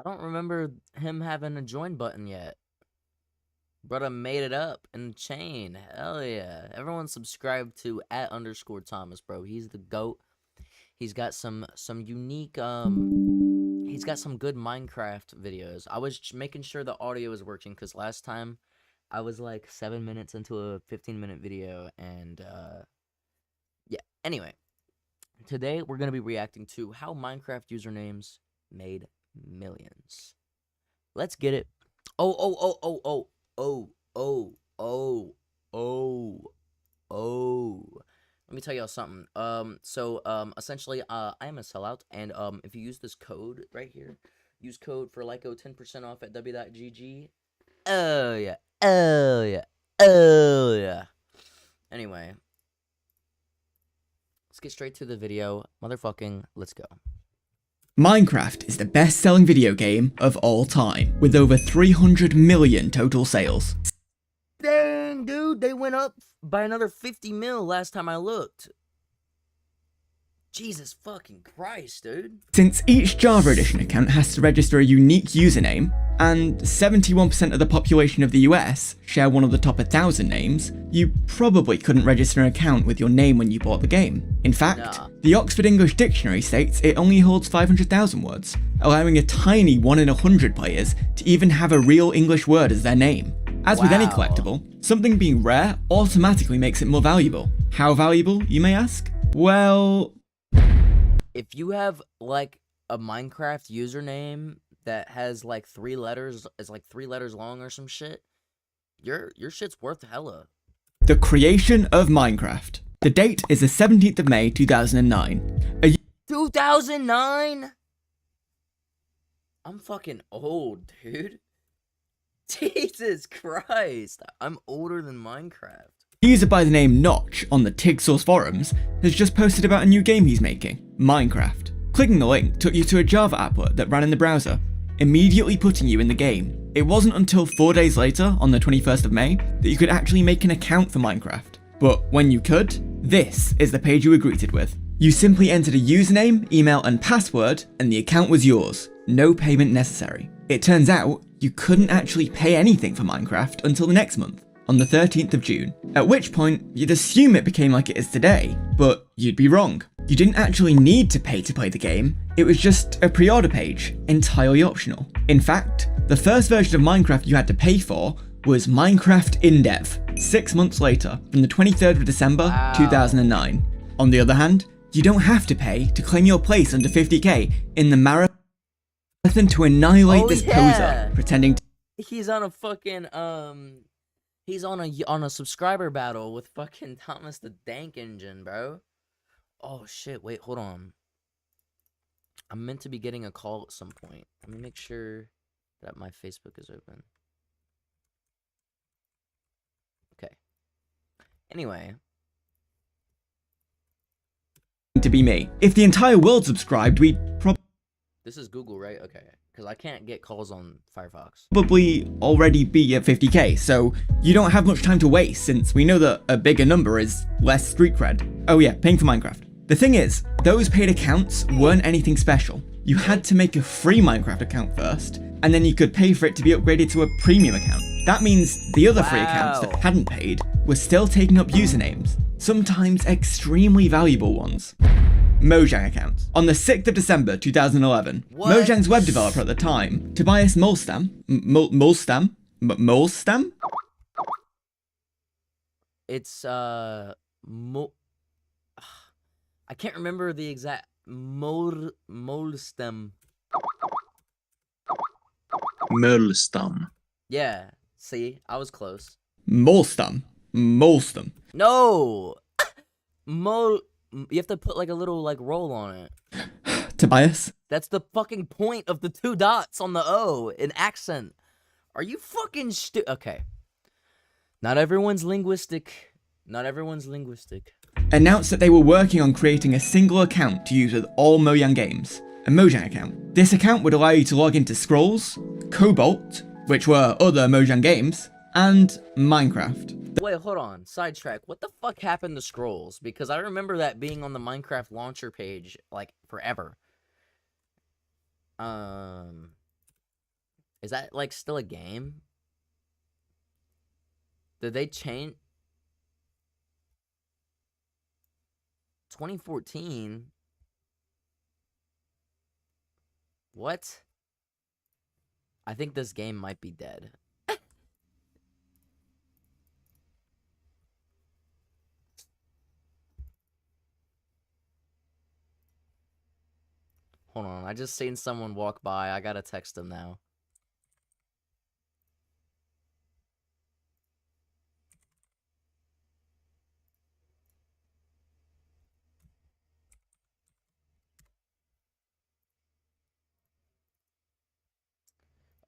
I don't remember him having a join button yet. Brother made it up in the chain. Hell yeah. Everyone subscribe to @_Thomas, bro. He's the GOAT. He's got some unique he's got some good Minecraft videos. I was making sure the audio is working because last time I was like 7 minutes into a 15-minute video and yeah. Anyway, today we're gonna be reacting to how Minecraft usernames made millions. Let's get it. Oh, oh, oh, oh, oh, oh, oh, oh, oh, oh. Let me tell y'all something. Essentially, I am a sellout, and if you use this code right here, use code for lillyko 10% off at w.gg. Oh yeah, oh yeah, oh yeah. Anyway, let's get straight to the video. Motherfucking, let's go. Minecraft is the best-selling video game of all time, with over 300 million total sales. Dang, dude, they went up by another 50 mil last time I looked. Jesus fucking Christ, dude. Since each Java Edition account has to register a unique username, and 71% of the population of the US share one of the top 1,000 names, you probably couldn't register an account with your name when you bought the game. In fact, the Oxford English Dictionary states it only holds 500,000 words, allowing a tiny 1 in 100 players to even have a real English word as their name. As with any collectible, something being rare automatically makes it more valuable. How valuable, you may ask? Well, if you have like a Minecraft username that has like 3 letters, is like 3 letters long or some shit, your shit's worth hella. The creation of Minecraft. The date is the 17th of May 2009. 2009? I'm fucking old, dude. Jesus Christ, I'm older than Minecraft. A user by the name Notch on the TigSource forums has just posted about a new game he's making, Minecraft. Clicking the link took you to a Java applet that ran in the browser, immediately putting you in the game. It wasn't until 4 days later, on the 21st of May, that you could actually make an account for Minecraft. But when you could, this is the page you were greeted with. You simply entered a username, email and password, and the account was yours. No payment necessary. It turns out, you couldn't actually pay anything for Minecraft until the next month, on the 13th of June, at which point you'd assume it became like it is today, but you'd be wrong. You didn't actually need to pay to play the game, it was just a pre-order page, entirely optional. In fact, the first version of Minecraft you had to pay for was Minecraft In-Dev, 6 months later, from the 23rd of December 2009. On the other hand, you don't have to pay to claim your place under 50k in the marathon to annihilate this poser, pretending to— He's on a fucking, he's on a subscriber battle with fucking Thomas the Dank Engine, bro. Oh shit, wait, hold on. I'm meant to be getting a call at some point. Let me make sure that my Facebook is open. Okay. Anyway. To be me. If the entire world subscribed, we'd This is Google, right? Okay. Because I can't get calls on Firefox. probably already be at 50k, so you don't have much time to waste since we know that a bigger number is less street cred. Oh yeah, paying for Minecraft. The thing is, those paid accounts weren't anything special. You had to make a free Minecraft account first, and then you could pay for it to be upgraded to a premium account. That means the other free accounts that hadn't paid were still taking up usernames, sometimes extremely valuable ones. Mojang accounts. On the 6th of December 2011, Mojang's web developer at the time, Tobias Molstam, It's, I can't remember the exact, Molstam. Yeah, see, I was close. Molstam. No! You have to put like a little like roll on it. Tobias? That's the fucking point of the 2 dots on the O in accent. Are you fucking okay. Not everyone's linguistic. Announced that they were working on creating a single account to use with all Mojang games, a Mojang account. This account would allow you to log into Scrolls, Cobalt, which were other Mojang games, and Minecraft. Wait, hold on. Sidetrack. What the fuck happened to Scrolls? Because I remember that being on the Minecraft launcher page, like, forever. Is that like still a game? Did they change 2014? What? I think this game might be dead. Hold on, I just seen someone walk by. I gotta text them now.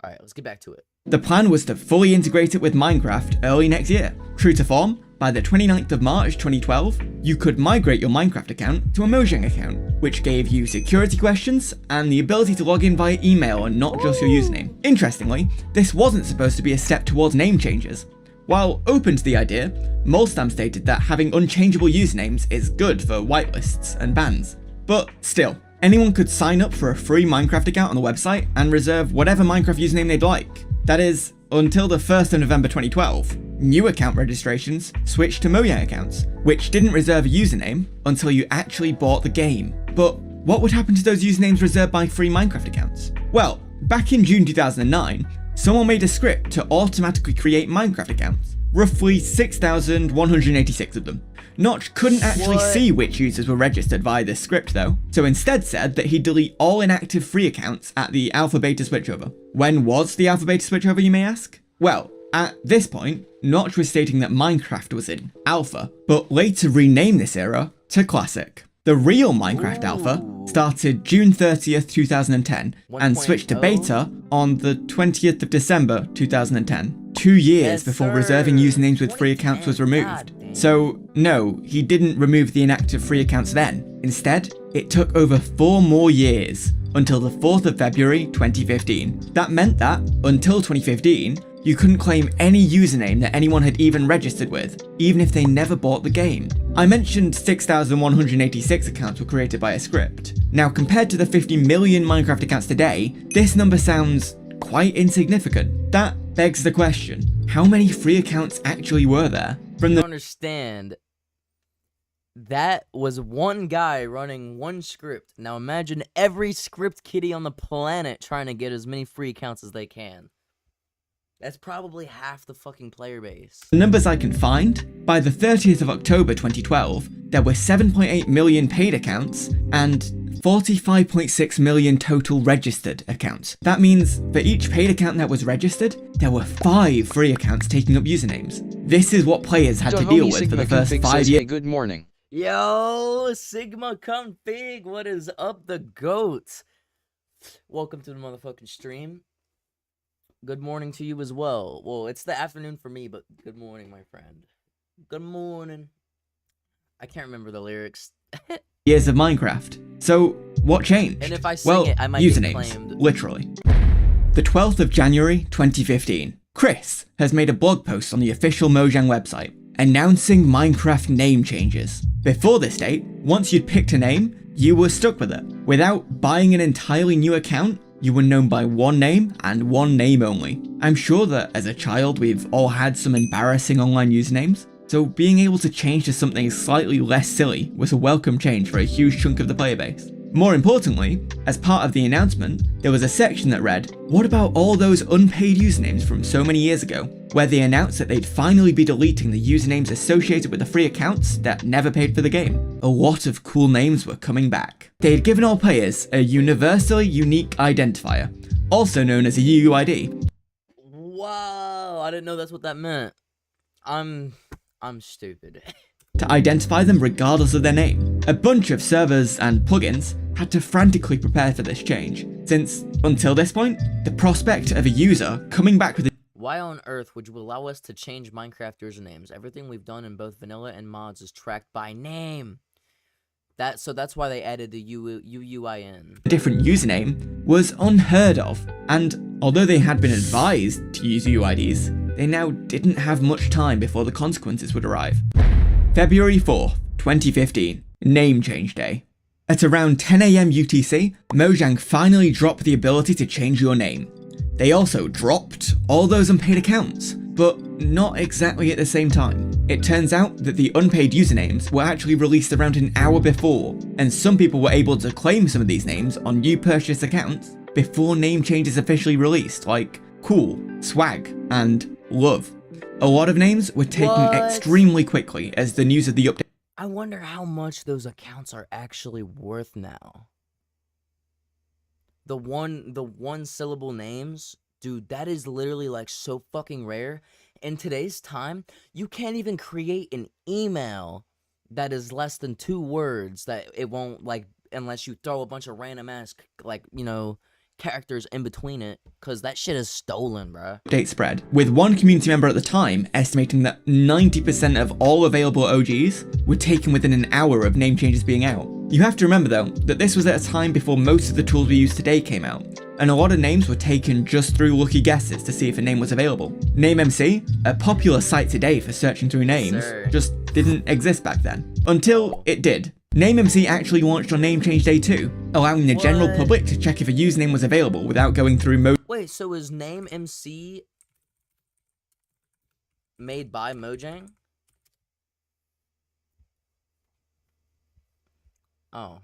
Alright, let's get back to it. The plan was to fully integrate it with Minecraft early next year. True to form, by the 29th of March 2012, you could migrate your Minecraft account to a Mojang account, which gave you security questions and the ability to log in via email and not just your username. Interestingly, this wasn't supposed to be a step towards name changes. While open to the idea, Molstam stated that having unchangeable usernames is good for whitelists and bans. But still, anyone could sign up for a free Minecraft account on the website and reserve whatever Minecraft username they'd like. That is, until the 1st of November 2012, new account registrations switched to Mojang accounts, which didn't reserve a username until you actually bought the game. But what would happen to those usernames reserved by free Minecraft accounts? Well, back in June 2009, someone made a script to automatically create Minecraft accounts, roughly 6,186 of them. Notch couldn't actually see which users were registered via this script though, so instead said that he'd delete all inactive free accounts at the alpha beta switchover. When was the alpha beta switchover, you may ask? Well, at this point, Notch was stating that Minecraft was in alpha, but later renamed this era to classic. The real Minecraft alpha started June 30th, 2010 and switched to beta on the 20th of December 2010, 2 years before reserving usernames with free accounts was removed. So no, he didn't remove the inactive free accounts then. Instead, it took over 4 more years until the 4th of February 2015. That meant that, until 2015, you couldn't claim any username that anyone had even registered with, even if they never bought the game. I mentioned 6,186 accounts were created by a script. Now compared to the 50 million Minecraft accounts today, this number sounds quite insignificant. That begs the question, how many free accounts actually were there? From the understand, that was one guy running one script. Now imagine every script kiddie on the planet trying to get as many free accounts as they can. That's probably half the fucking player base. The numbers I can find, by the 30th of October 2012, there were 7.8 million paid accounts and 45.6 million total registered accounts. That means for each paid account that was registered, there were 5 free accounts taking up usernames. This is what players had to deal with for the first 5 years. Hey, good morning. Yo, Sigma Config, what is up, the goat? Welcome to the motherfucking stream. Good morning to you as well. Well, it's the afternoon for me, but good morning, my friend. Good morning. I can't remember the lyrics. Years of Minecraft. So, what changed? And if I sing it, I might usernames, get claimed. Literally. The 12th of January 2015, Chris has made a blog post on the official Mojang website announcing Minecraft name changes. Before this date, once you'd picked a name, you were stuck with it. Without buying an entirely new account, you were known by one name and one name only. I'm sure that as a child we've all had some embarrassing online usernames, so being able to change to something slightly less silly was a welcome change for a huge chunk of the player base. More importantly, as part of the announcement, there was a section that read, "What about all those unpaid usernames from so many years ago?" where they announced that they'd finally be deleting the usernames associated with the free accounts that never paid for the game. A lot of cool names were coming back. They had given all players a universally unique identifier, also known as a UUID. Wow, I didn't know that's what that meant. I'm stupid. To identify them regardless of their name. A bunch of servers and plugins had to frantically prepare for this change, since, until this point, the prospect of a user coming back with a Why on earth would you allow us to change Minecraft usernames? Everything we've done in both vanilla and mods is tracked by name. So that's why they added the UUIN. a different username was unheard of, and although they had been advised to use UIDs, they now didn't have much time before the consequences would arrive. February 4th, 2015, Name Change Day. At around 10 AM UTC, Mojang finally dropped the ability to change your name. They also dropped all those unpaid accounts, but not exactly at the same time. It turns out that the unpaid usernames were actually released around an hour before, and some people were able to claim some of these names on new purchase accounts before name changes officially released, like Cool, Swag, and Love. A lot of names were taken extremely quickly as the news of the update. I wonder how much those accounts are actually worth now. The one syllable names, dude, that is literally like so fucking rare. In today's time, you can't even create an email that is less than 2 words that it won't, like, unless you throw a bunch of random ass, like, you know, characters in between it, because that shit is stolen, bruh. Update spread, with one community member at the time estimating that 90% of all available OGs were taken within an hour of name changes being out. You have to remember though, that this was at a time before most of the tools we use today came out, and a lot of names were taken just through lucky guesses to see if a name was available. NameMC, a popular site today for searching through names, just didn't exist back then. Until it did. NameMC actually launched on Name Change Day 2, allowing the general public to check if a username was available without going through Wait, so is NameMC made by Mojang? Oh.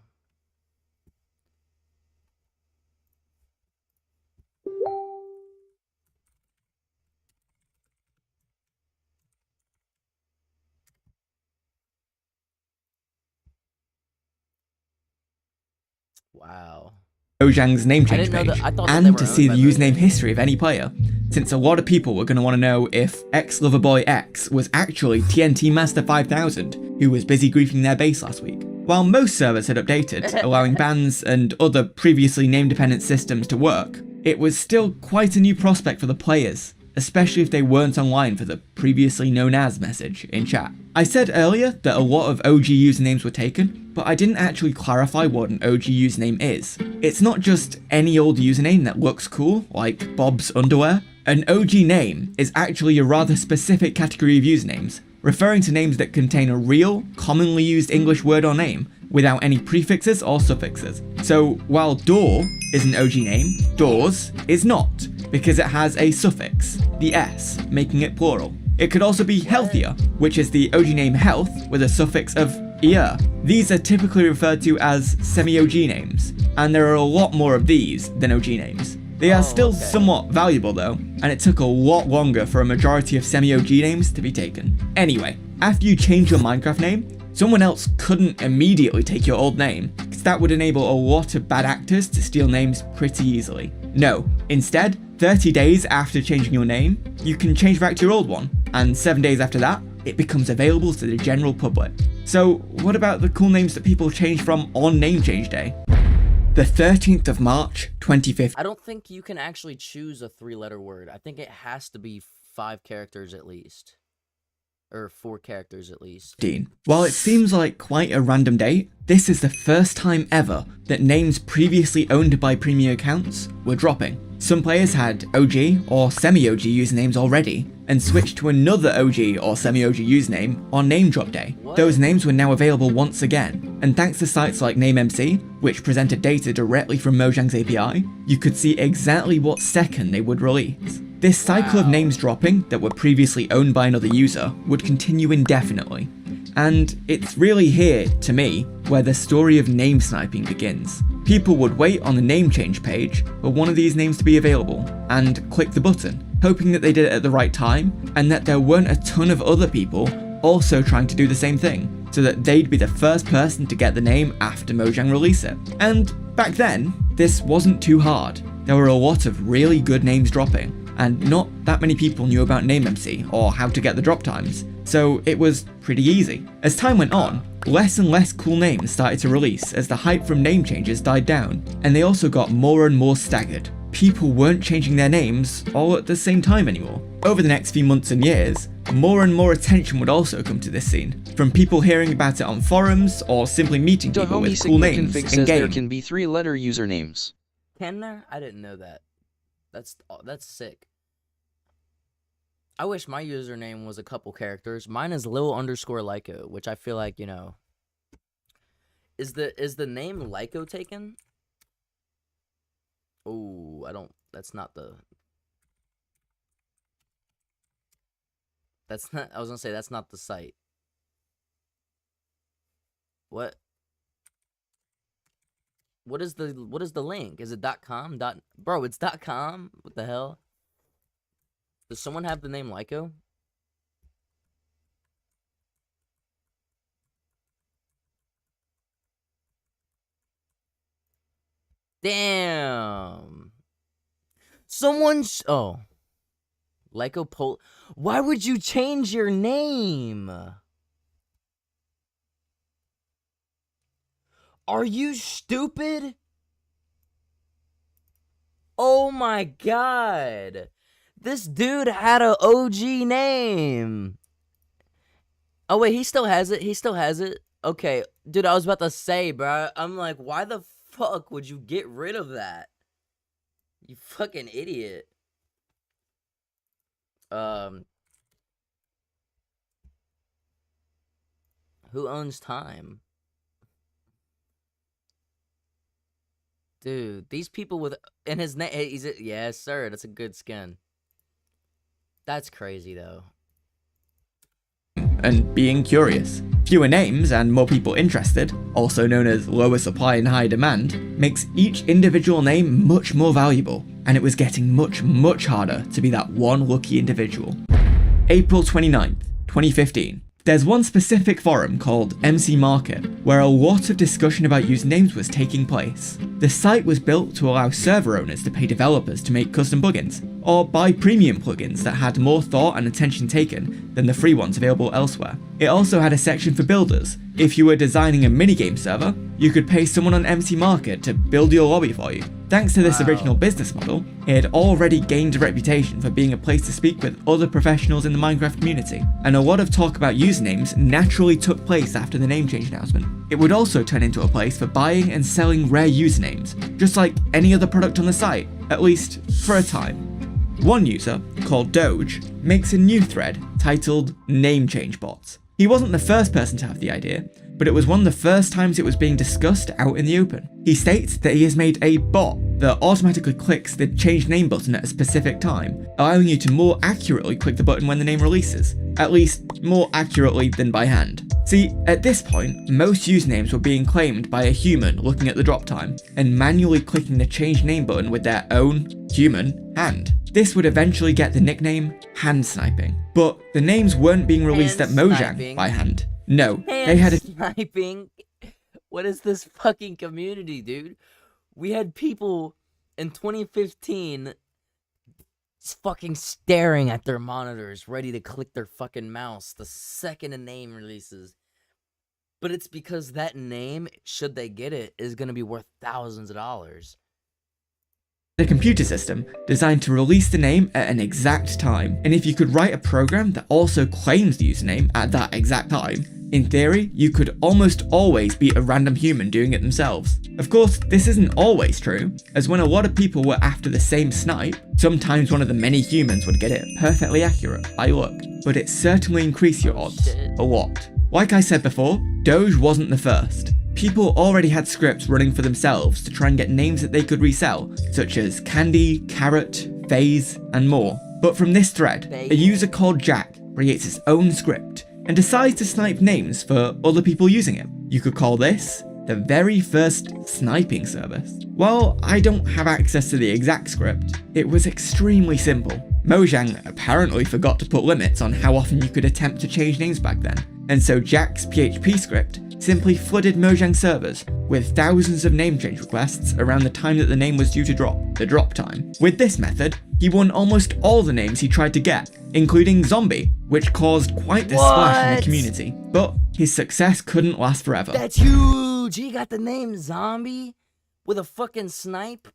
Wow. Mojang's name change page, and to see the username history of any player, since a lot of people were going to want to know if XLoverboyX was actually TNT Master 5000, who was busy griefing their base last week. While most servers had updated, allowing bans and other previously name-dependent systems to work, it was still quite a new prospect for the players, especially if they weren't online for the previously known as message in chat. I said earlier that a lot of OG usernames were taken, but I didn't actually clarify what an OG username is. It's not just any old username that looks cool, like Bob's Underwear. An OG name is actually a rather specific category of usernames, referring to names that contain a real, commonly used English word or name, without any prefixes or suffixes. So while door is an OG name, doors is not, because it has a suffix, the S, making it plural. It could also be healthier, which is the OG name health with a suffix of -ier. These are typically referred to as semi-OG names, and there are a lot more of these than OG names. They are still somewhat valuable though, and it took a lot longer for a majority of semi-OG names to be taken. Anyway, after you change your Minecraft name, someone else couldn't immediately take your old name, because that would enable a lot of bad actors to steal names pretty easily. No, instead, 30 days after changing your name, you can change back to your old one, and 7 days after that, it becomes available to the general public. So what about the cool names that people change from on Name Change Day? The 13th of March, 2015. I don't think you can actually choose a 3-letter word. I think it has to be 5 characters at least. Or 4 characters at least. While it seems like quite a random date, this is the first time ever that names previously owned by premium accounts were dropping. Some players had OG or semi-OG usernames already, and switched to another OG or semi-OG username on name drop day. Those names were now available once again, and thanks to sites like NameMC, which presented data directly from Mojang's API, you could see exactly what second they would release. This cycle of names dropping that were previously owned by another user would continue indefinitely. And it's really here, to me, where the story of name sniping begins. People would wait on the name change page for one of these names to be available, and click the button, hoping that they did it at the right time, and that there weren't a ton of other people also trying to do the same thing, so that they'd be the first person to get the name after Mojang release it. And back then, this wasn't too hard. There were a lot of really good names dropping, and not that many people knew about NameMC or how to get the drop times, so it was pretty easy. As time went on, less and less cool names started to release as the hype from name changes died down, and they also got more and more staggered. People weren't changing their names all at the same time anymore. Over the next few months and years, more and more attention would also come to this scene, from people hearing about it on forums or simply meeting people with cool names in-game. There can be 3-letter usernames. Can there? I didn't know that. That's sick. I wish my username was a couple characters. Mine is lil_lillyko, which I feel like, you know. Is the name Lyko taken? Oh, that's not the That's not. I was gonna say that's not the site. What? What is the link? Is it .com? Bro, it's .com. What the hell? Does someone have the name lillyko? Damn. Oh. lillyko Pol. Why would you change your name? Are you stupid? Oh my god. This dude had a OG name. Oh wait, he still has it. He still has it. Okay, dude, I was about to say, bro. I'm like, why the fuck would you get rid of that? You fucking idiot. Who owns time? Dude, these people with in his name, yes, sir. That's a good skin. That's crazy though. And being curious. Fewer names and more people interested, also known as lower supply and high demand, makes each individual name much more valuable, and it was getting much harder to be that one lucky individual. April 29th, 2015. There's one specific forum called MC Market, where a lot of discussion about usernames was taking place. The site was built to allow server owners to pay developers to make custom plugins, or buy premium plugins that had more thought and attention taken than the free ones available elsewhere. It also had a section for builders. If you were designing a minigame server, you could pay someone on MC Market to build your lobby for you. Thanks to this original business model, it had already gained a reputation for being a place to speak with other professionals in the Minecraft community, and a lot of talk about usernames naturally took place after the name change announcement. It would also turn into a place for buying and selling rare usernames, just like any other product on the site, at least for a time. One user, called Doge, makes a new thread titled Name Change Bots. He wasn't the first person to have the idea, but it was one of the first times it was being discussed out in the open. He states that he has made a bot that automatically clicks the change name button at a specific time, allowing you to more accurately click the button when the name releases, at least more accurately than by hand. See, at this point, most usernames were being claimed by a human looking at the drop time, and manually clicking the change name button with their own human hand. This would eventually get the nickname Hand Sniping, but the names weren't being released at Mojang by hand. No, they had a sniping. What is this fucking community, dude? We had people in 2015 fucking staring at their monitors, ready to click their fucking mouse the second a name releases. But it's because that name, should they get it, is going to be worth thousands of dollars. A computer system designed to release the name at an exact time, and if you could write a program that also claims the username at that exact time, in theory, you could almost always beat a random human doing it themselves. Of course, this isn't always true, as when a lot of people were after the same snipe, sometimes one of the many humans would get it perfectly accurate by luck, but it certainly increased your odds a lot. Like I said before, Doge wasn't the first. People already had scripts running for themselves to try and get names that they could resell, such as Candy, Carrot, FaZe, and more. But from this thread, a user called Jack creates his own script and decides to snipe names for other people using it. You could call this the very first sniping service. While I don't have access to the exact script, it was extremely simple. Mojang apparently forgot to put limits on how often you could attempt to change names back then, and so Jack's PHP script simply flooded Mojang servers with thousands of name change requests around the time that the name was due to drop, the drop time. With this method, he won almost all the names he tried to get, including Zombie, which caused quite the splash in the community. But his success couldn't last forever. That's huge! He got the name Zombie with a fucking snipe.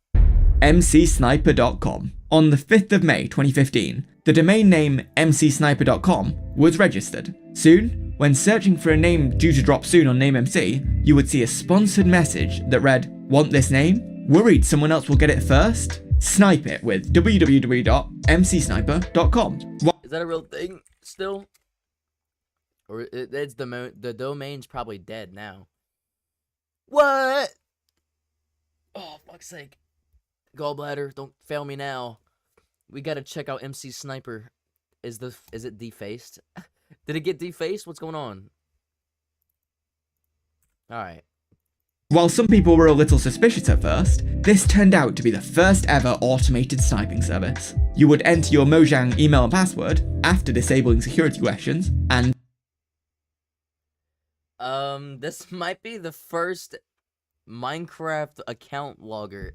mcsniper.com. On the 5th of May 2015, the domain name mcsniper.com was registered. Soon, when searching for a name due to drop soon on NameMC, you would see a sponsored message that read, "Want this name? Worried someone else will get it first? Snipe it with www.mcsniper.com. Is that a real thing still? Or it's the domain's probably dead now. What? Oh, fuck's sake. Gallbladder, don't fail me now. We gotta check out MC Sniper. Is it defaced? Did it get defaced? What's going on? All right. While some people were a little suspicious at first, this turned out to be the first ever automated sniping service. You would enter your Mojang email and password after disabling security questions, and this might be the first Minecraft account logger.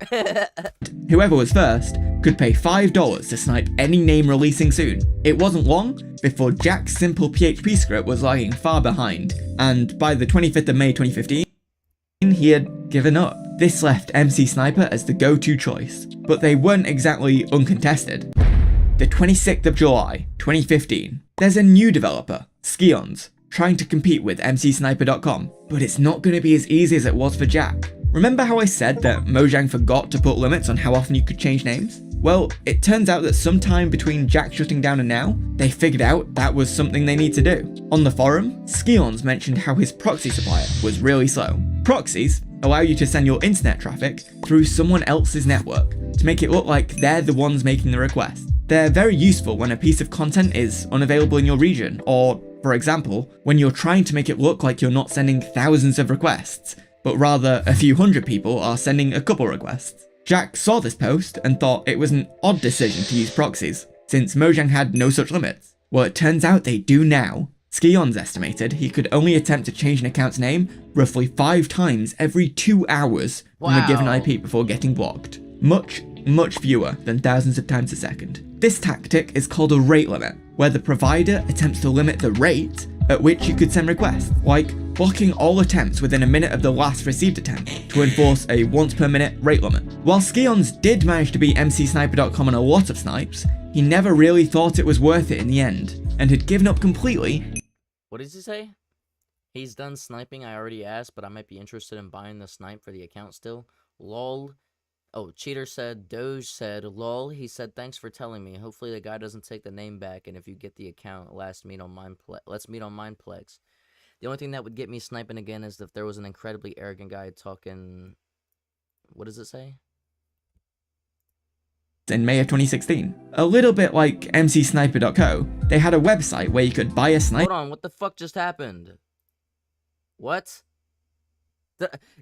whoever was first could pay $5 to snipe any name releasing soon. It wasn't long before Jack's simple PHP script was lagging far behind, and by the 25th of May 2015, he had given up. This left MC Sniper as the go-to choice, but they weren't exactly uncontested. The 26th of July, 2015, there's a new developer, Scions, trying to compete with mcsniper.com, but it's not going to be as easy as it was for Jack. Remember how I said that Mojang forgot to put limits on how often you could change names? Well, it turns out that sometime between Jack shutting down and now, they figured out that was something they need to do. On the forum, Scions mentioned how his proxy supplier was really slow. Proxies allow you to send your internet traffic through someone else's network to make it look like they're the ones making the request. They're very useful when a piece of content is unavailable in your region, or, for example, when you're trying to make it look like you're not sending thousands of requests, but rather a few hundred people are sending a couple requests. Jack saw this post and thought it was an odd decision to use proxies, since Mojang had no such limits. Well, it turns out they do now. Scions estimated he could only attempt to change an account's name roughly 5 times every 2 hours from a given IP before getting blocked. Much fewer than thousands of times a second. This tactic is called a rate limit, where the provider attempts to limit the rate at which you could send requests, like blocking all attempts within a minute of the last received attempt to enforce a once per minute rate limit. While Scions did manage to beat mcsniper.com on a lot of snipes, he never really thought it was worth it in the end, and had given up completely. What does he say? He's done sniping, I already asked, but I might be interested in buying the snipe for the account still. Lol. Oh, Cheater said, Doge said, lol, he said, thanks for telling me. Hopefully the guy doesn't take the name back, and if you get the account, let's meet on Mineplex. The only thing that would get me sniping again is if there was an incredibly arrogant guy talking... What does it say? In May of 2016. A little bit like mcsniper.co, they had a website where you could buy a sniper. Hold on, what the fuck just happened? What?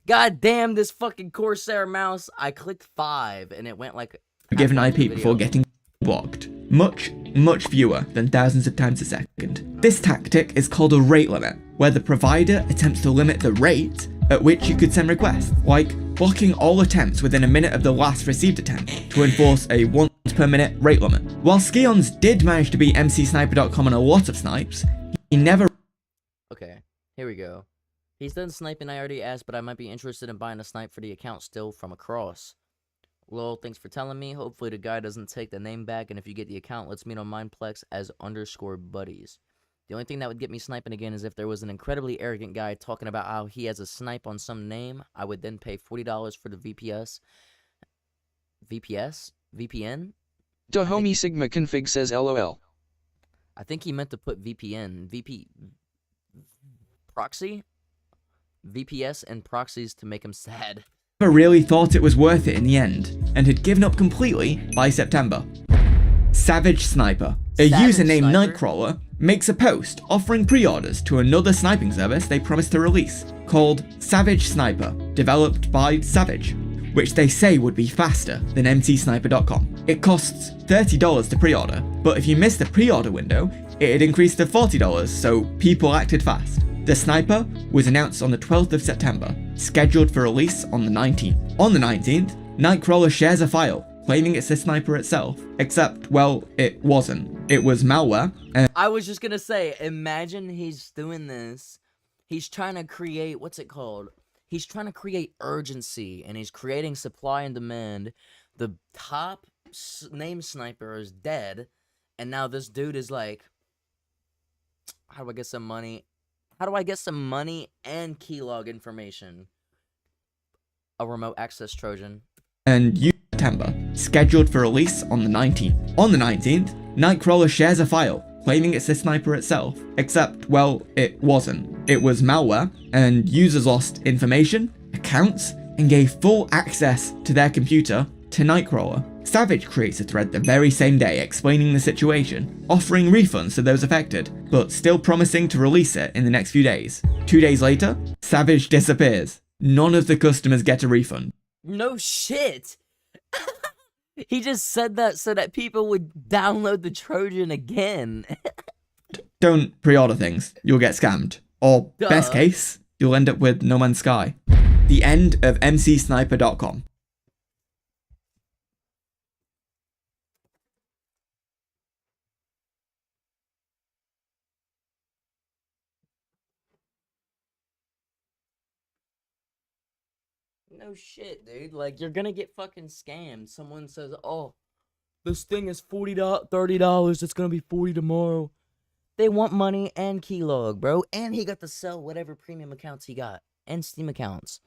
God damn this fucking Corsair mouse. I clicked 5 and it went like... Given IP before getting blocked. Much fewer than thousands of times a second. This tactic is called a rate limit, where the provider attempts to limit the rate at which you could send requests, like blocking all attempts within a minute of the last received attempt to enforce a once per minute rate limit. While Scions did manage to beat mcsniper.com on a lot of snipes, he never... Okay, here we go. He's done sniping, I already asked, but I might be interested in buying a snipe for the account still from across. Lol, thanks for telling me. Hopefully the guy doesn't take the name back, and if you get the account, let's meet on Mineplex as _buddies. The only thing that would get me sniping again is if there was an incredibly arrogant guy talking about how he has a snipe on some name. I would then pay $40 for the VPN? Dahomey Sigma config says LOL. I think he meant to put VPN. Proxy? VPS and proxies to make him sad. Never really thought it was worth it in the end, and had given up completely by September. Savage Sniper, a user named Nightcrawler, makes a post offering pre-orders to another sniping service they promised to release, called Savage Sniper, developed by Savage, which they say would be faster than mcsniper.com. It costs $30 to pre-order, but if you missed the pre-order window, it had increased to $40, so people acted fast. The sniper was announced on the 12th of September, scheduled for release on the 19th. On the 19th, Nightcrawler shares a file, claiming it's the sniper itself, except, well, it wasn't. It was malware, and I was just gonna say, imagine he's doing this, he's trying to create, what's it called? He's trying to create urgency, and he's creating supply and demand. The top name sniper is dead, and now this dude is like, how do I get some money? How do I get some money and keylog information? A remote access Trojan. September, scheduled for release on the 19th. On the 19th, Nightcrawler shares a file, claiming it's the sniper itself, except, well, it wasn't. It was malware, and users lost information, accounts, and gave full access to their computer to Nightcrawler. Savage creates a thread the very same day explaining the situation, offering refunds to those affected, but still promising to release it in the next few days. 2 days later, Savage disappears. None of the customers get a refund. No shit. He just said that so that people would download the Trojan again. Don't pre-order things, you'll get scammed. Or, Duh. best case, you'll end up with No Man's Sky. The end of mcsniper.com. No shit, dude. Like, you're gonna get fucking scammed. Someone says, oh, this thing is $30, it's gonna be 40 tomorrow. They want money and keylog, bro. And he got to sell whatever premium accounts he got. And Steam accounts.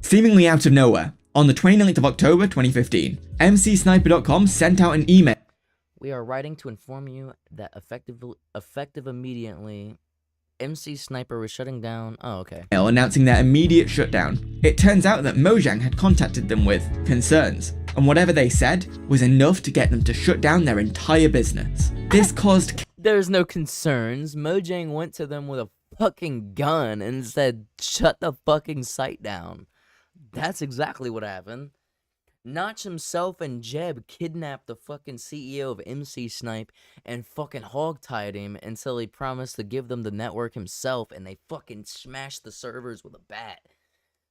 Seemingly out of nowhere, on the 29th of October 2015, mcsniper.com sent out an email. We are writing to inform you that effective immediately, MC Sniper was shutting down. Oh, okay. Announcing their immediate shutdown. It turns out that Mojang had contacted them with concerns, and whatever they said was enough to get them to shut down their entire business. This caused There's no concerns. Mojang went to them with a fucking gun and said, shut the fucking site down. That's exactly what happened. Notch himself and Jeb kidnapped the fucking CEO of MC Snipe and fucking hogtied him until he promised to give them the network himself, and they fucking smashed the servers with a bat.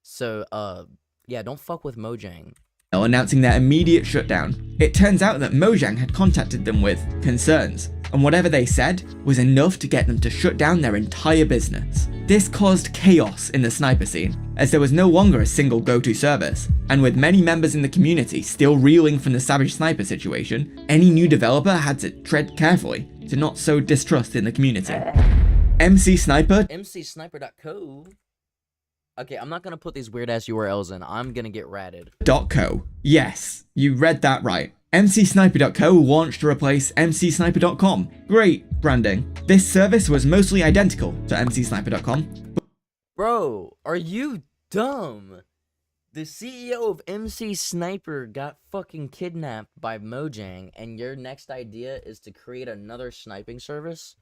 So, yeah, don't fuck with Mojang. Announcing their immediate shutdown. It turns out that Mojang had contacted them with concerns, and whatever they said was enough to get them to shut down their entire business. This caused chaos in the sniper scene, as there was no longer a single go-to service, and with many members in the community still reeling from the Savage Sniper situation, any new developer had to tread carefully to not sow distrust in the community. MCSniper.co. Okay, I'm not gonna put these weird-ass URLs in. I'm gonna get ratted. .co. Yes, you read that right. mcsniper.co launched to replace mcsniper.com. Great branding. This service was mostly identical to mcsniper.com. Bro, are you dumb? The CEO of MC Sniper got fucking kidnapped by Mojang, and your next idea is to create another sniping service?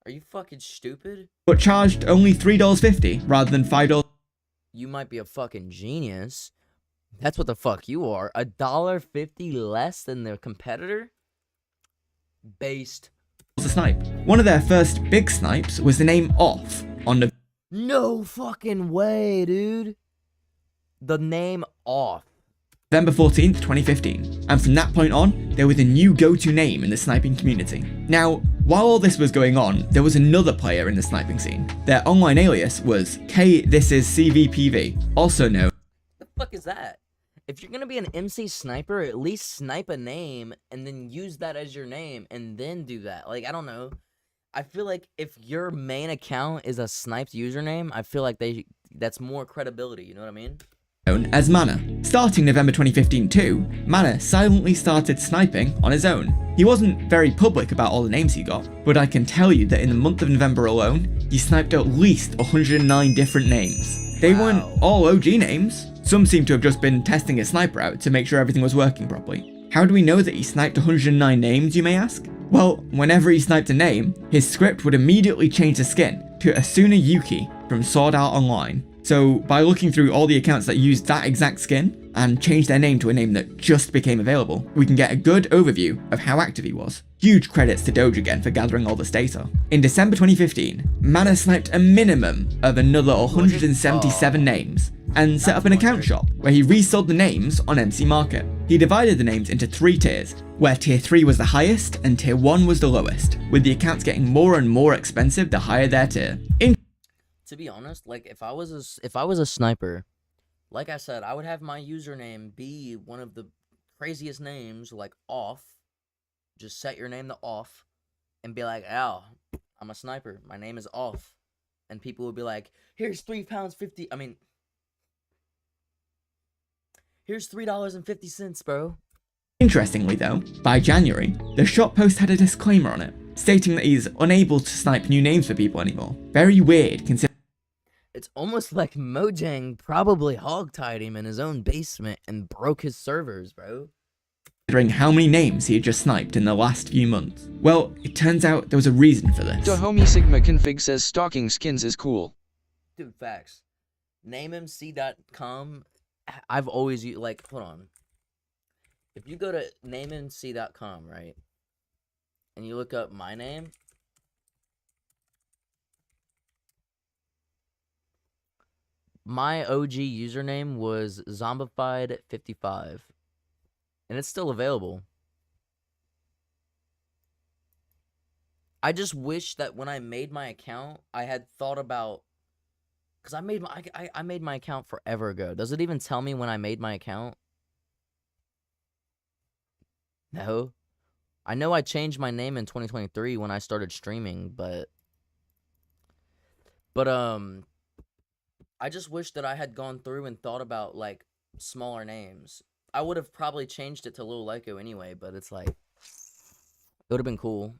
Are you fucking stupid? But charged only $3.50 rather than $5. You might be a fucking genius. That's what the fuck you are. $1.50 less than their competitor? Based. A snipe. One of their first big snipes was the name Off on No fucking way, dude. The name Off. November 14th, 2015, and from that point on, they were the new go-to name in the sniping community. Now, while all this was going on, there was another player in the sniping scene. Their online alias was KThisIsCVPV, also known. The fuck is that? If you're gonna be an MC Sniper, at least snipe a name and then use that as your name and then do that. Like, I don't know. I feel like if your main account is a sniped username, I feel like that's more credibility, you know what I mean? Known as Mana. Starting November 2015 too, Mana silently started sniping on his own. He wasn't very public about all the names he got, but I can tell you that in the month of November alone, he sniped at least 109 different names. They weren't all OG names. Some seem to have just been testing his sniper out to make sure everything was working properly. How do we know that he sniped 109 names, you may ask? Well, whenever he sniped a name, his script would immediately change the skin to Asuna Yuki from Sword Art Online. So by looking through all the accounts that used that exact skin and changed their name to a name that just became available, we can get a good overview of how active he was. Huge credits to Doge again for gathering all this data. In December 2015, Mana sniped a minimum of another 177 names and set up an account shop where he resold the names on MC Market. He divided the names into 3 tiers, where tier 3 was the highest and tier 1 was the lowest, with the accounts getting more and more expensive the higher their tier. To be honest, like, if I was a sniper, like I said, I would have my username be one of the craziest names, like Off. Just set your name to Off and be like, oh, I'm a sniper. My name is Off. And people would be like, here's £3.50. I mean, here's $3.50, bro. Interestingly though, by January, the shop post had a disclaimer on it, stating that he's unable to snipe new names for people anymore. Very weird considering It's almost like Mojang probably hogtied him in his own basement and broke his servers, bro. considering how many names he had just sniped in the last few months. Well, it turns out there was a reason for this. The homie Sigma config says stalking skins is cool. Dude, facts. NameMC.com, I've always used, like, hold on. If you go to NameMC.com, right, and you look up my name, my OG username was Zombified55, and it's still available. I just wish that when I made my account, I had thought about, because I made my account forever ago. Does it even tell me when I made my account? No. I know I changed my name in 2023 when I started streaming, but I just wish that I had gone through and thought about, like, smaller names. I would have probably changed it to lillyko anyway, but it's like, it would have been cool.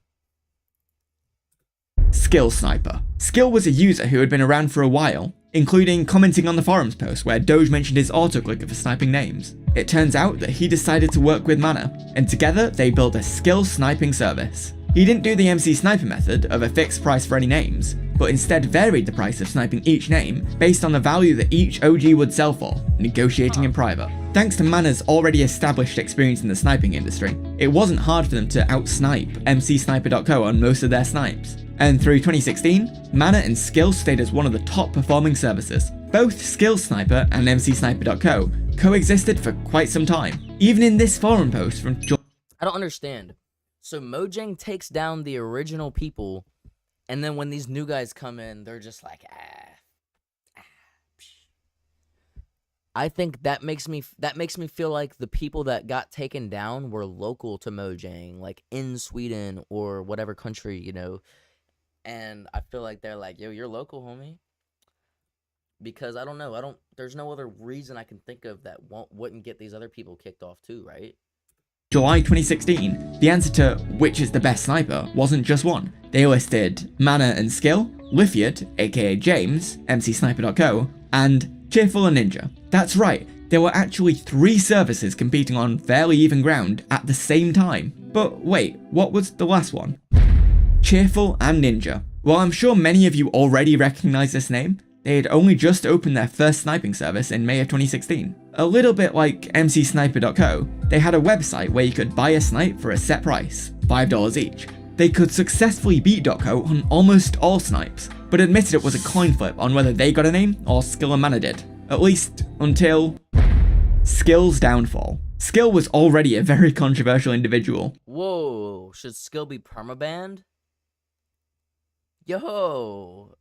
Skill Sniper. Skill was a user who had been around for a while, including commenting on the forums post where Doge mentioned his autoclicker for sniping names. It turns out that he decided to work with Mana, and together they built a skill sniping service. He didn't do the MC Sniper method of a fixed price for any names, but instead varied the price of sniping each name based on the value that each OG would sell for, negotiating in private. Thanks to Mana's already established experience in the sniping industry, it wasn't hard for them to outsnipe MCSniper.co on most of their snipes. And through 2016, Mana and Skill stayed as one of the top performing services. Both Skill Sniper and MCSniper.co coexisted for quite some time. Even in this forum post from I don't understand. So Mojang takes down the original people, and then when these new guys come in, they're just like, I think that makes me feel like the people that got taken down were local to Mojang, like in Sweden or whatever country, you know. And I feel like they're like, yo, you're local, homie. Because I don't know, there's no other reason I can think of that wouldn't get these other people kicked off too, right? July 2016, the answer to which is the best sniper wasn't just one. They listed Mana and Skill, Lithiad, aka James, MCSniper.co, and Cheerful and Ninja. That's right, there were actually 3 services competing on fairly even ground at the same time. But wait, what was the last one? Cheerful and Ninja. Well, I'm sure many of you already recognize this name. They had only just opened their first sniping service in May of 2016. A little bit like MCSniper.co, they had a website where you could buy a snipe for a set price, $5 each. They could successfully beat .co on almost all snipes, but admitted it was a coin flip on whether they got a name or Skill and Mana did. At least until Skill's downfall. Skill was already a very controversial individual. Whoa, should Skill be permabanned? Yo,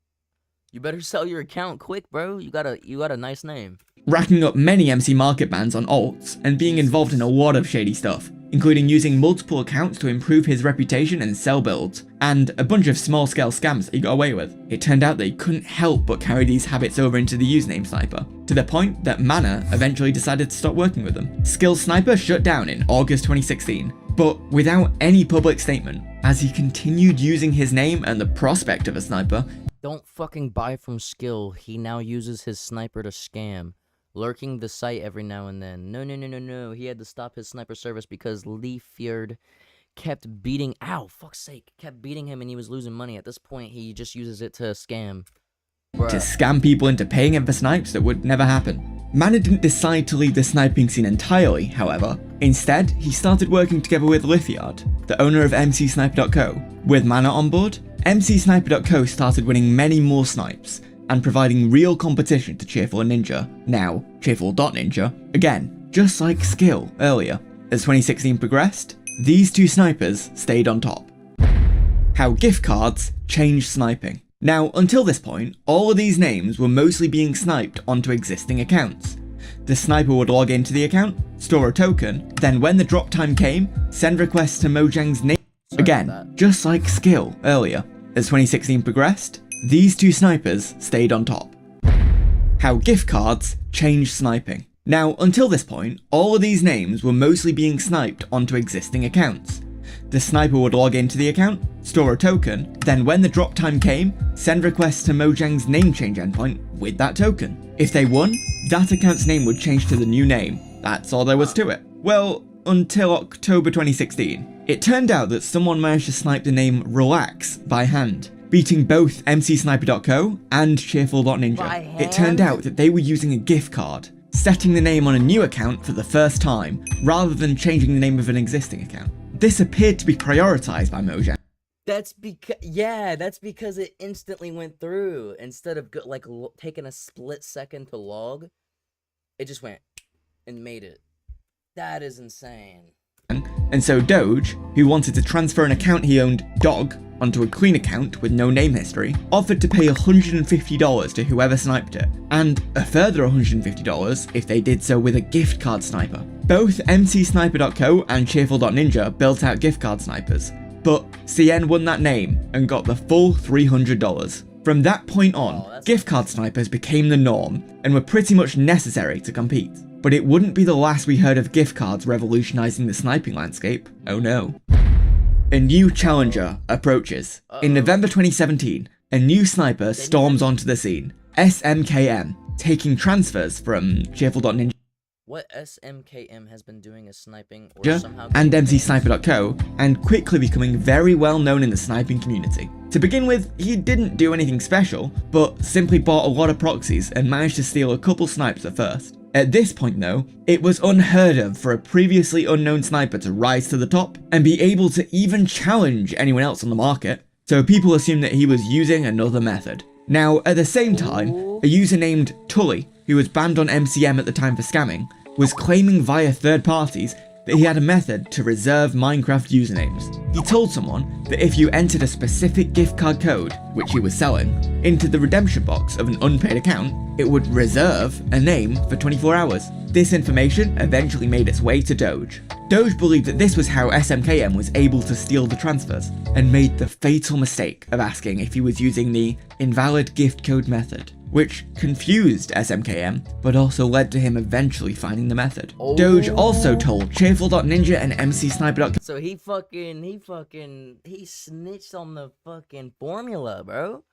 you better sell your account quick, bro. You got a nice name. Racking up many MC market bans on alts and being involved in a lot of shady stuff, including using multiple accounts to improve his reputation and sell builds, and a bunch of small-scale scams that he got away with. It turned out that he couldn't help but carry these habits over into the username Sniper, to the point that Mana eventually decided to stop working with them. Skill Sniper shut down in August 2016, but without any public statement, as he continued using his name and the prospect of a sniper. Don't fucking buy from Skill. He now uses his sniper to scam, lurking the site every now and then. No. He had to stop his sniper service because Lithiad kept beating, kept beating him and he was losing money. At this point, he just uses it to scam. Bruh. To scam people into paying him for snipes that would never happen. Mana didn't decide to leave the sniping scene entirely, however. Instead, he started working together with Lithiad, the owner of MCSniper.co. With Mana on board, MCSniper.co started winning many more snipes, and providing real competition to Cheerful and Ninja, now Cheerful.Ninja, again, just like Skill earlier. As 2016 progressed, these 2 snipers stayed on top. How gift cards changed sniping. Now, until this point, all of these names were mostly being sniped onto existing accounts. The sniper would log into the account, store a token, then when the drop time came, send requests to Mojang's name. Again, just like Skill earlier. As 2016 progressed, these 2 snipers stayed on top. How gift cards changed sniping. Now, until this point, all of these names were mostly being sniped onto existing accounts. The sniper would log into the account, store a token, then when the drop time came, send requests to Mojang's name change endpoint with that token. If they won, that account's name would change to the new name. That's all there was to it. Well, until October 2016. It turned out that someone managed to snipe the name Relax by hand, beating both mcsniper.co and cheerful.ninja. It turned out that they were using a gift card, setting the name on a new account for the first time, rather than changing the name of an existing account. This appeared to be prioritized by Mojang. That's because it instantly went through. Instead of taking a split second to log, it just went and made it. That is insane. And so Doge, who wanted to transfer an account he owned, Dog, onto a clean account with no name history, offered to pay $150 to whoever sniped it, and a further $150 if they did so with a gift card sniper. Both mcsniper.co and cheerful.ninja built out gift card snipers, but CN won that name and got the full $300. From that point on, gift card snipers became the norm and were pretty much necessary to compete. But it wouldn't be the last we heard of gift cards revolutionizing the sniping landscape, oh no. A new challenger approaches. In November 2017, a new sniper storms onto the scene, SMKM, taking transfers from cheerful.ninja. What SMKM has been doing is sniping or somehow and mcsniper.co, and quickly becoming very well known in the sniping community. To begin with, he didn't do anything special, but simply bought a lot of proxies and managed to steal a couple snipes at first. At this point though, it was unheard of for a previously unknown sniper to rise to the top and be able to even challenge anyone else on the market, so people assumed that he was using another method. Now, at the same time, a user named Tully, who was banned on MCM at the time for scamming, was claiming via third parties that he had a method to reserve Minecraft usernames. He told someone that if you entered a specific gift card code, which he was selling, into the redemption box of an unpaid account, it would reserve a name for 24 hours. This information eventually made its way to Doge. Doge believed that this was how SMKM was able to steal the transfers, and made the fatal mistake of asking if he was using the invalid gift code method, which confused SMKM, but also led to him eventually finding the method. Doge also told cheerful.ninja and mcsniper.co. So he snitched on the fucking formula, bro.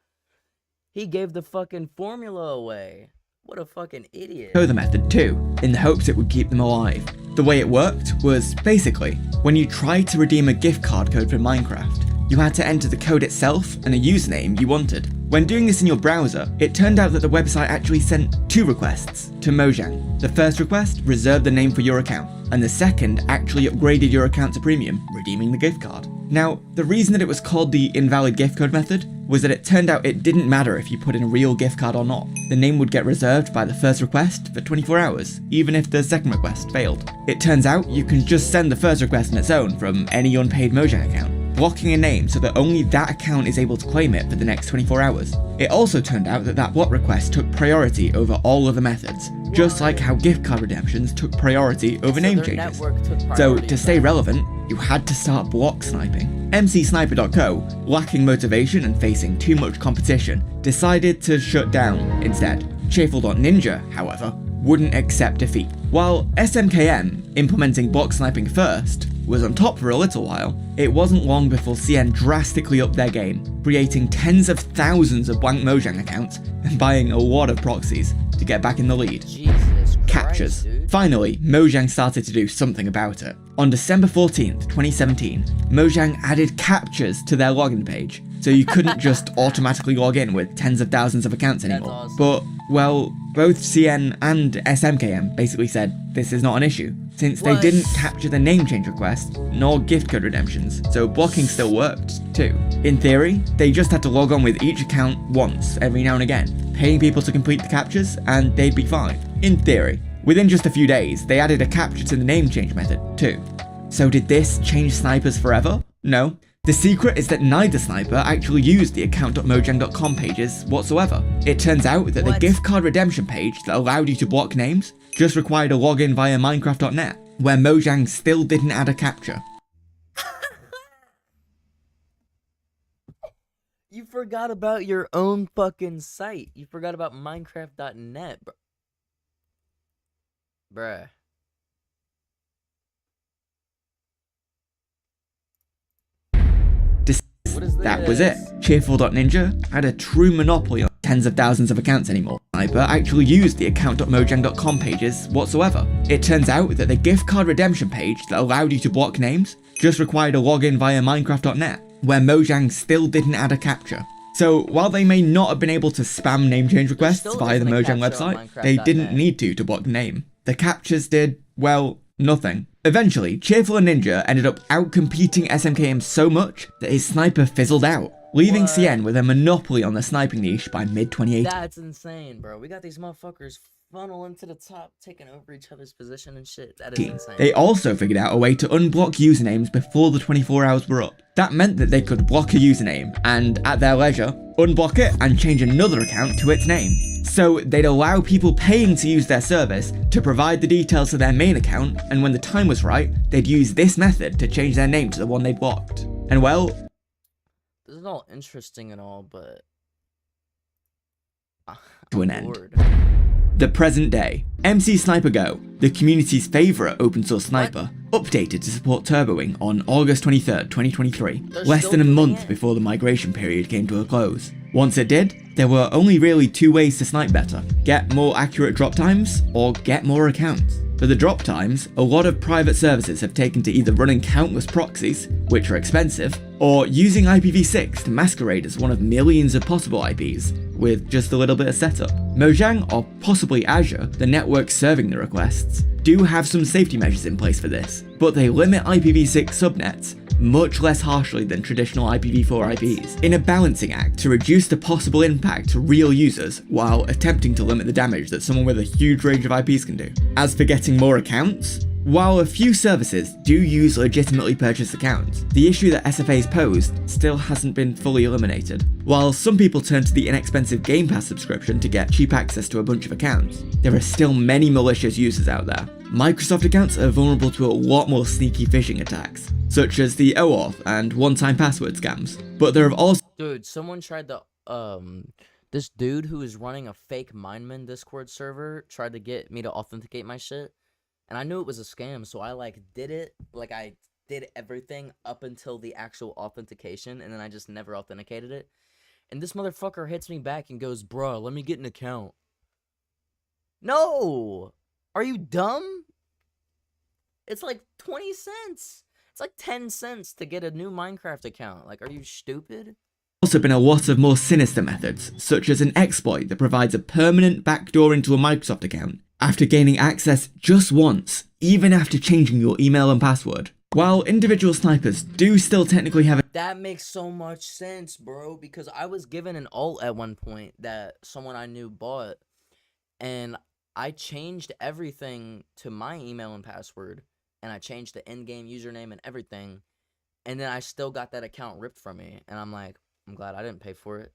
He gave the fucking formula away. What a fucking idiot. The method too, in the hopes it would keep them alive. The way it worked was basically, when you tried to redeem a gift card code for Minecraft, you had to enter the code itself and a username you wanted. When doing this in your browser, it turned out that the website actually sent two requests to Mojang. The first request reserved the name for your account, and the second actually upgraded your account to premium, redeeming the gift card. Now, the reason that it was called the invalid gift code method was that it turned out it didn't matter if you put in a real gift card or not. The name would get reserved by the first request for 24 hours, even if the second request failed. It turns out you can just send the first request on its own from any unpaid Mojang account, blocking a name so that only that account is able to claim it for the next 24 hours. It also turned out that block request took priority over all other methods, just like how gift card redemptions took priority over name changes. So to stay relevant, you had to start block sniping. mcsniper.co, lacking motivation and facing too much competition, decided to shut down instead. Cheerful.ninja, however, wouldn't accept defeat. While SMKM, implementing block sniping first, was on top for a little while, it wasn't long before CN drastically upped their game, creating tens of thousands of blank Mojang accounts and buying a lot of proxies to get back in the lead. Jesus Captures. Christ, Finally, Mojang started to do something about it. On December 14th, 2017, Mojang added captures to their login page, so you couldn't just automatically log in with tens of thousands of accounts anymore. awesome. But, well, both CN and SMKM basically said this is not an issue, since they What? didn't capture the name change request, nor gift code redemptions, so blocking still worked, too. In theory, they just had to log on with each account once, every now and again, paying people to complete the captures, and they'd be fine. In theory. Within just a few days, they added a capture to the name change method, too. So did this change snipers forever? No. The secret is that neither sniper actually used the account.mojang.com pages whatsoever. It turns out that the gift card redemption page that allowed you to block names just required a login via minecraft.net, where Mojang still didn't add a capture. You forgot about your own fucking site. You forgot about minecraft.net, bro. Bruh. What is That was it. this? Cheerful.ninja had a true monopoly on tens of thousands of accounts anymore. Sniper actually used the account.mojang.com pages whatsoever. It turns out that the gift card redemption page that allowed you to block names just required a login via Minecraft.net, where Mojang still didn't add a captcha. So while they may not have been able to spam name change requests via the Mojang website, they didn't need to block the name. The captchas did, well, nothing. Eventually, Cheerful and Ninja ended up outcompeting SMKM so much that his sniper fizzled out, leaving CN with a monopoly on the sniping niche by mid-2018. That's insane, bro. We got these motherfuckers funneling to the top, taking over each other's position and shit. That is insane. They also figured out a way to unblock usernames before the 24 hours were up. That meant that they could block a username and, at their leisure, unblock it and change another account to its name. So they'd allow people paying to use their service to provide the details to their main account, and when the time was right, they'd use this method to change their name to the one they blocked. And well, this is all interesting and all, but to an end. The present day. MC Sniper Go, the community's favourite open source sniper, updated to support turboing on August 23rd, 2023, less than a month before the migration period came to a close. Once it did, there were only really two ways to snipe better: get more accurate drop times, or get more accounts. For the drop times, a lot of private services have taken to either running countless proxies, which are expensive, or using IPv6 to masquerade as one of millions of possible IPs, with just a little bit of setup. Mojang, or possibly Azure, the network serving the requests, do have some safety measures in place for this, but they limit IPv6 subnets much less harshly than traditional IPv4 IPs, in a balancing act to reduce the possible impact to real users while attempting to limit the damage that someone with a huge range of IPs can do. As for getting more accounts, while a few services do use legitimately purchased accounts, the issue that SFAs posed still hasn't been fully eliminated. While some people turn to the inexpensive Game Pass subscription to get cheap access to a bunch of accounts, there are still many malicious users out there. Microsoft accounts are vulnerable to a lot more sneaky phishing attacks, such as the OAuth and one-time password scams, but there have also— Dude, someone tried to, this dude who is running a fake Mindman Discord server tried to get me to authenticate my shit. And I knew it was a scam, so I, did it. I did everything up until the actual authentication, and then I just never authenticated it. And this motherfucker hits me back and goes, "Bruh, let me get an account." No! Are you dumb? It's like 20 cents. It's like 10 cents to get a new Minecraft account. Are you stupid? Also been a lot of more sinister methods, such as an exploit that provides a permanent backdoor into a Microsoft account after gaining access just once, even after changing your email and password. While individual snipers do still technically have That makes so much sense, bro, because I was given an alt at one point that someone I knew bought, and I changed everything to my email and password, and I changed the in-game username and everything, and then I still got that account ripped from me, and I'm like, I'm glad I didn't pay for it.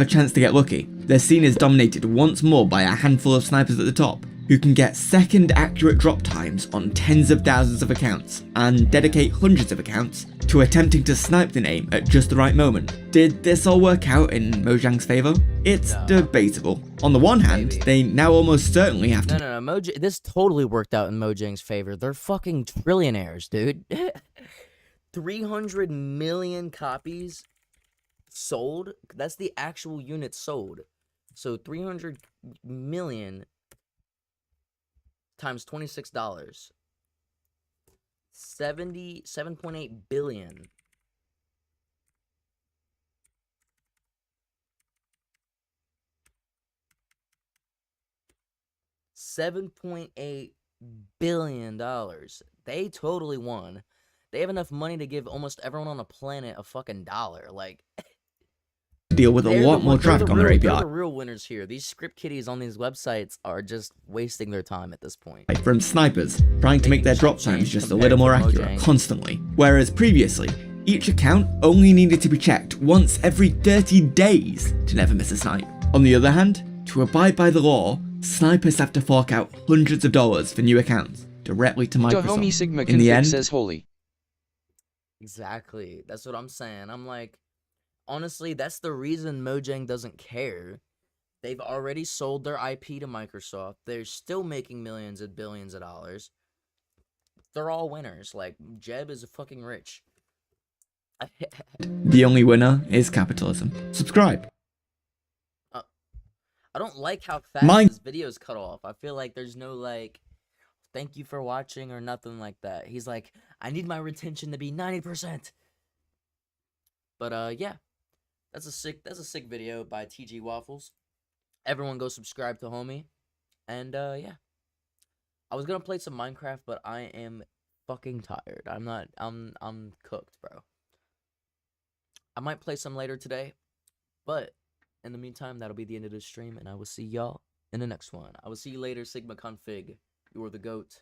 a chance to get lucky. Their scene is dominated once more by a handful of snipers at the top, who can get second accurate drop times on tens of thousands of accounts, and dedicate hundreds of accounts to attempting to snipe the name at just the right moment. Did this all work out in Mojang's favour? It's debatable. On the one hand, they now almost certainly have to— No, this totally worked out in Mojang's favor. They're fucking trillionaires, dude. 300 million copies sold. That's the actual units sold. So 300 million times $26. 7.8 billion. $7.8 billion. They totally won. They have enough money to give almost everyone on the planet a fucking dollar. deal with a lot more traffic on their API. They're the real winners here. These script kiddies on these websites are just wasting their time at this point. From snipers, trying to make their drop times just a little more accurate constantly. Whereas previously, each account only needed to be checked once every 30 days to never miss a snipe. On the other hand, to abide by the law, snipers have to fork out hundreds of dollars for new accounts directly to Microsoft. Sigma In the end, says holy. Exactly. That's what I'm saying. I'm like, honestly, that's the reason Mojang doesn't care. They've already sold their IP to Microsoft. They're still making millions and billions of dollars. They're all winners. Jeb is fucking rich. the only winner is capitalism. Subscribe. I don't like how fast Mine- this video's cut off. I feel like there's no, like, thank you for watching or nothing like that. He's like, I need my retention to be 90%. But, yeah. That's a sick video by TG Waffles. Everyone go subscribe to homie. And, yeah. I was gonna play some Minecraft, but I am fucking tired. I'm cooked, bro. I might play some later today, but in the meantime, that'll be the end of the stream, and I will see y'all in the next one. I will see you later, Sigma Config. You are the GOAT.